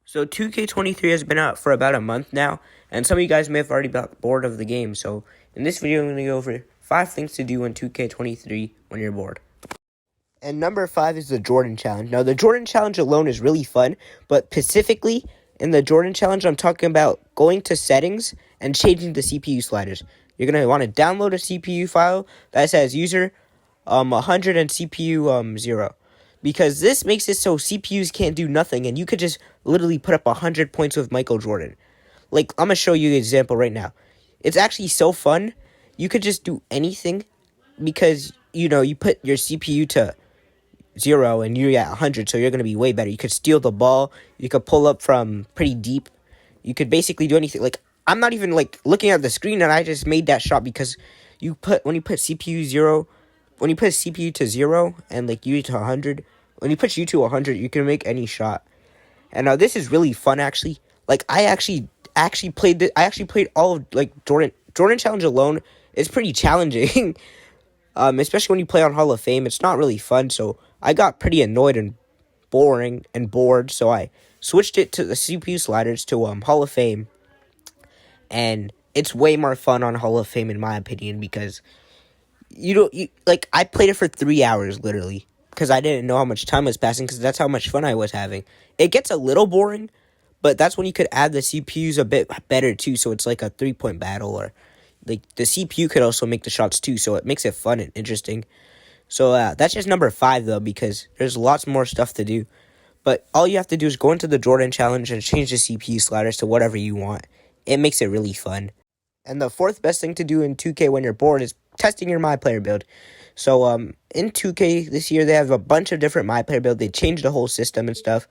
So 2K23 has been out for about a month now, and some of you guys may have already got bored of the game. So in this video, I'm going to go over 5 things to do in 2K23 when you're bored. And number 5 is the Jordan Challenge. Now, the Jordan Challenge alone is really fun, but specifically in the Jordan Challenge, I'm talking about going to settings and changing the CPU sliders. You're going to want to download a CPU file that says user 100 and CPU 0. Because this makes it so CPUs can't do nothing, and you could just literally put up 100 points with Michael Jordan. Like, I'm going to show you an example right now. It's actually so fun. You could just do anything because, you put your CPU to 0 and you're at 100, so you're going to be way better. You could steal the ball. You could pull up from pretty deep. You could basically do anything. Like, I'm not even, looking at the screen, and I just made that shot because when you put CPU to 0 and, you to 100, when you put you to 100, you can make any shot. And now this is really fun, actually. I actually played this. I actually played all of, Jordan Challenge alone is pretty challenging. Especially when you play on Hall of Fame. It's not really fun, so I got pretty annoyed and boring and bored, so I switched it to the CPU sliders to Hall of Fame. And it's way more fun on Hall of Fame, in my opinion, because I played it for 3 hours, literally, because I didn't know how much time was passing, because that's how much fun I was having. It gets a little boring, but that's when you could add the CPUs a bit better, too, so it's like a 3-point battle, or, the CPU could also make the shots, too, so it makes it fun and interesting. So, that's just number 5, though, because there's lots more stuff to do. But all you have to do is go into the Jordan Challenge and change the CPU sliders to whatever you want. It makes it really fun. And the 4th best thing to do in 2K when you're bored is testing your MyPlayer build. So, in 2K this year, they have a bunch of different MyPlayer builds. They changed the whole system and stuff.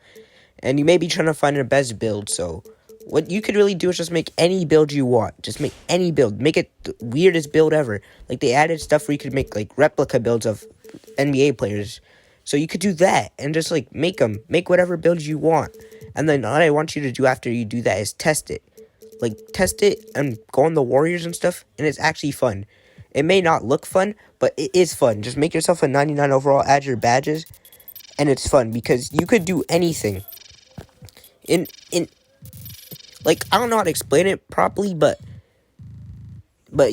And you may be trying to find your best build. So, what you could really do is just make any build you want. Just make any build. Make it the weirdest build ever. They added stuff where you could make, replica builds of NBA players. So, you could do that and just, make them. Make whatever builds you want. And then all I want you to do after you do that is test it. Test it and go on the Warriors and stuff, and it's actually fun. It may not look fun, but it is fun. Just make yourself a 99 overall, add your badges, and it's fun because you could do anything. I don't know how to explain it properly, but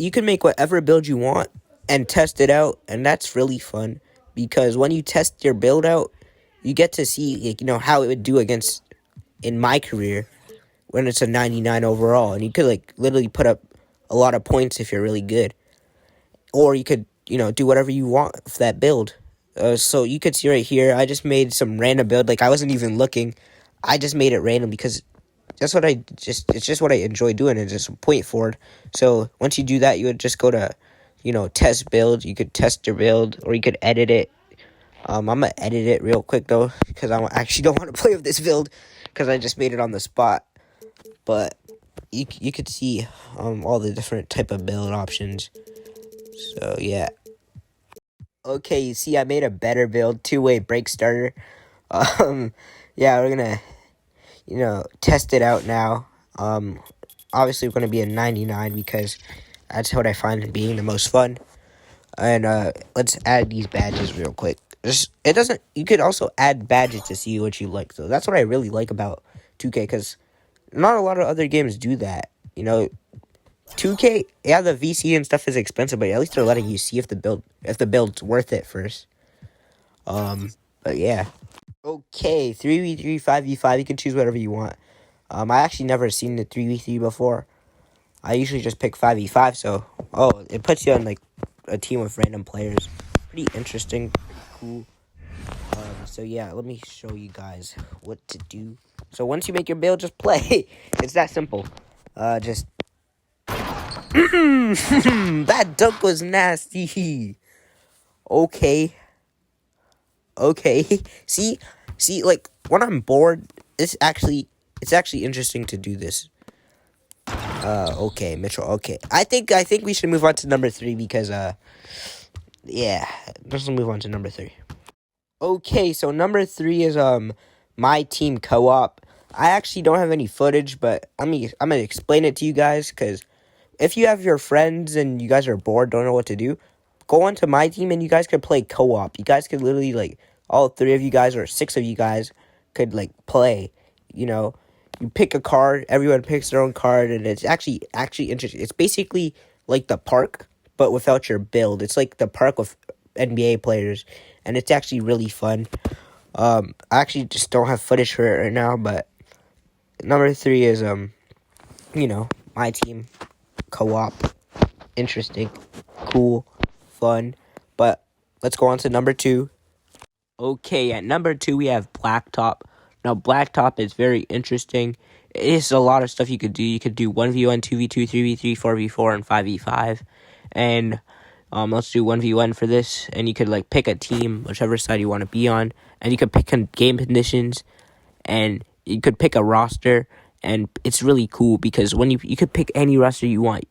you can make whatever build you want and test it out, and that's really fun because when you test your build out, you get to see, how it would do against, in my career, when it's a 99 overall, and you could, literally put up a lot of points if you're really good. Or you could, do whatever you want with that build. So you could see right here, I just made some random build. I wasn't even looking. I just made it random because that's what it's just what I enjoy doing, and just point forward. So once you do that, you would just go to, test build. You could test your build, or you could edit it. I'm going to edit it real quick, though, because I actually don't want to play with this build, because I just made it on the spot. But you could see all the different type of build options. So, yeah. Okay, you see I made a better build, 2-way break starter. Yeah, we're going to, test it out now. Obviously, we're going to be a 99 because that's what I find being the most fun. And let's add these badges real quick. You could also add badges to see what you like. So that's what I really like about 2K, because not a lot of other games do that. 2K, yeah, the VC and stuff is expensive, but at least they're letting you see if the build's worth it first. But yeah. Okay, 3v3, 5v5, you can choose whatever you want. I actually never seen the 3v3 before. I usually just pick 5v5, so, it puts you on, a team with random players. Pretty interesting, cool. So yeah, let me show you guys what to do. So once you make your build, just play. It's that simple. Just that dunk was nasty. Okay. See, when I'm bored, it's actually interesting to do this. Okay, Mitchell. Okay, I think we should move on to number 3 because yeah, let's move on to number 3. Okay, so number 3 is my team co-op. I actually don't have any footage, but I'm gonna explain it to you guys, because if you have your friends and you guys are bored, don't know what to do, go onto my team and you guys could play co-op. You guys could literally, all 3 of you guys or 6 of you guys could, play, you pick a card, everyone picks their own card, and it's actually interesting. It's basically like the park, but without your build. It's like the park with NBA players, and it's actually really fun. I actually just don't have footage for it right now, but number 3 is my team co-op. Interesting, cool, fun. But let's go on to number 2. Okay, at number 2 we have BlackTop. Now BlackTop is very interesting. It's a lot of stuff you could do. You could do 1v1, 2v2, 3v3, 4v4, and 5v5. And let's do 1v1 for this. And you could like pick a team, whichever side you want to be on. And you could pick game conditions. And you could pick a roster. And it's really cool because when you could pick any roster you want.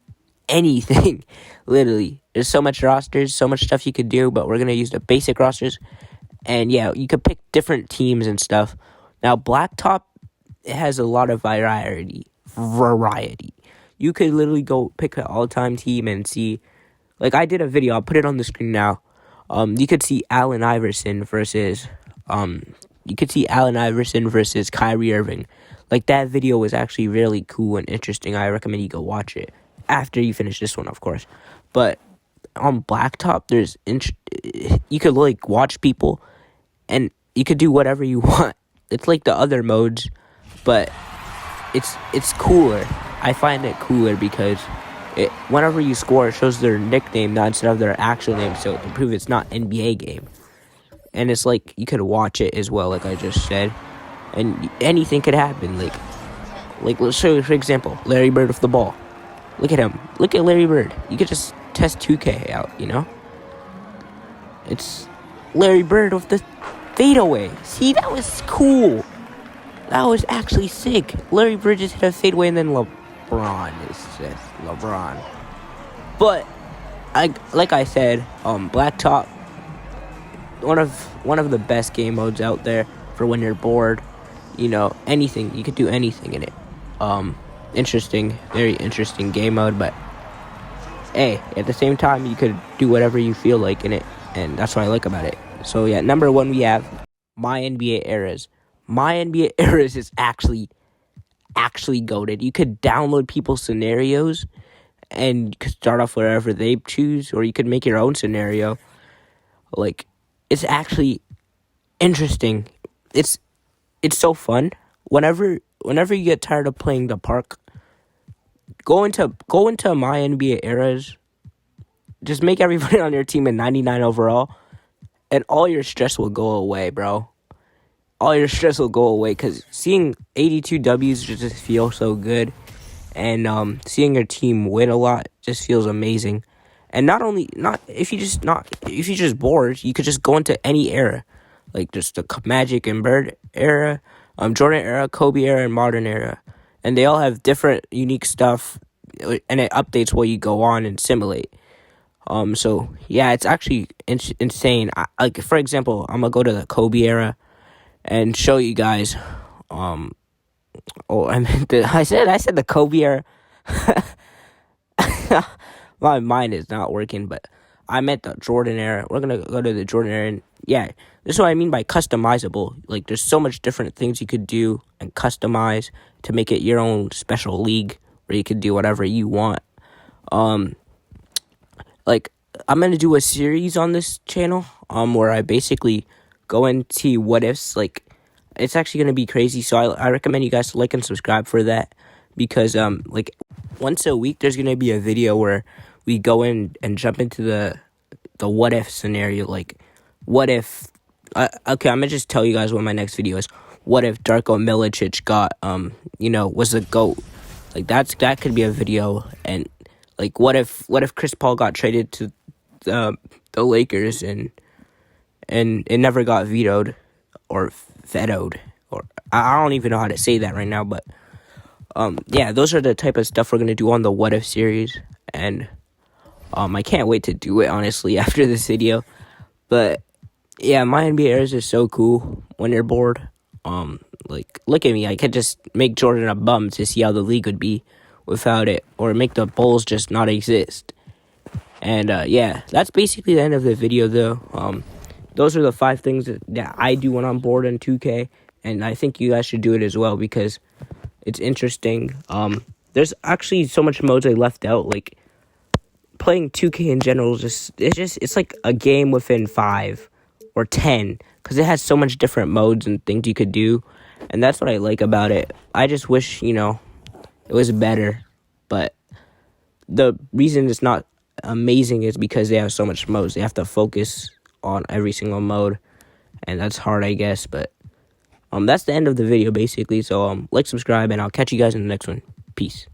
Anything, literally. There's so much rosters, so much stuff you could do. But we're going to use the basic rosters. And yeah, you could pick different teams and stuff. Now, BlackTop, it has a lot of variety. You could literally go pick an all-time team and see. Like, I did a video. I'll put it on the screen now. You could see Allen Iverson versus Kyrie Irving. Like, that video was actually really cool and interesting. I recommend you go watch it. After you finish this one, of course. But on BlackTop, you could, like, watch people. And you could do whatever you want. It's like the other modes, but it's cooler. I find it cooler because whenever you score, it shows their nickname not instead of their actual name, so to prove it's not NBA game. And it's like you could watch it as well, like I just said, and anything could happen. Like let's show you for example, Larry Bird with the ball. Look at him. Look at Larry Bird. You could just test 2K out, It's Larry Bird with the fadeaway. See, that was cool. That was actually sick. Larry Bird just hit a fadeaway, and then LeBron is just LeBron. But like I said, BlackTop, one of the best game modes out there for when you're bored. Anything, you could do anything in it. Interesting, very interesting game mode. But hey, at the same time, you could do whatever you feel like in it, and that's what I like about it. So yeah, number 1 we have MYNBA Eras. MYNBA Eras is actually goated. You could download people's scenarios and you could start off wherever they choose, or you could make your own scenario. Like, it's actually interesting. It's so fun. Whenever you get tired of playing the park, go into MYNBA Eras. Just make everybody on your team a 99 overall. And all your stress will go away, bro. All your stress will go away because seeing 82 W's just feels so good. And seeing your team win a lot just feels amazing. And if you're just bored, you could just go into any era. Like just the Magic and Bird era, Jordan era, Kobe era, and modern era. And they all have different unique stuff. And it updates while you go on and simulate. So yeah, it's actually insane. Like for example, I'm gonna go to the Kobe era and show you guys. I said the Kobe era. My mind is not working, but I meant the Jordan era. We're gonna go to the Jordan era, and yeah, this is what I mean by customizable. Like there's so much different things you could do and customize to make it your own special league where you could do whatever you want. Like, I'm going to do a series on this channel, where I basically go into what ifs. Like, it's actually going to be crazy, so I recommend you guys to like and subscribe for that, because, like, once a week, there's going to be a video where we go in and jump into the what if scenario. Like, what if, okay, I'm going to just tell you guys what my next video is. What if Darko Milicic was the GOAT? Like, that could be a video. And like, what if Chris Paul got traded to the Lakers and it never got vetoed or vetoed, or I don't even know how to say that right now, but yeah, those are the type of stuff we're gonna do on the What If series, and I can't wait to do it, honestly, after this video. But yeah, my NBA Airs is so cool when you're bored. Like, look at me, I could just make Jordan a bum to see how the league would be without it, or make the Bulls just not exist. And yeah, that's basically the end of the video, though. Those are the 5 things that I do when I'm bored in 2K, and I think you guys should do it as well, because It's interesting. There's actually so much modes I left out. Like playing 2K in general is it's like a game within 5 or 10 because it has so much different modes and things you could do, and that's what I like about it. I just wish it was better, but the reason it's not amazing is because they have so much modes. They have to focus on every single mode, and that's hard, I guess. But that's the end of the video basically. So like, subscribe, and I'll catch you guys in the next one. Peace.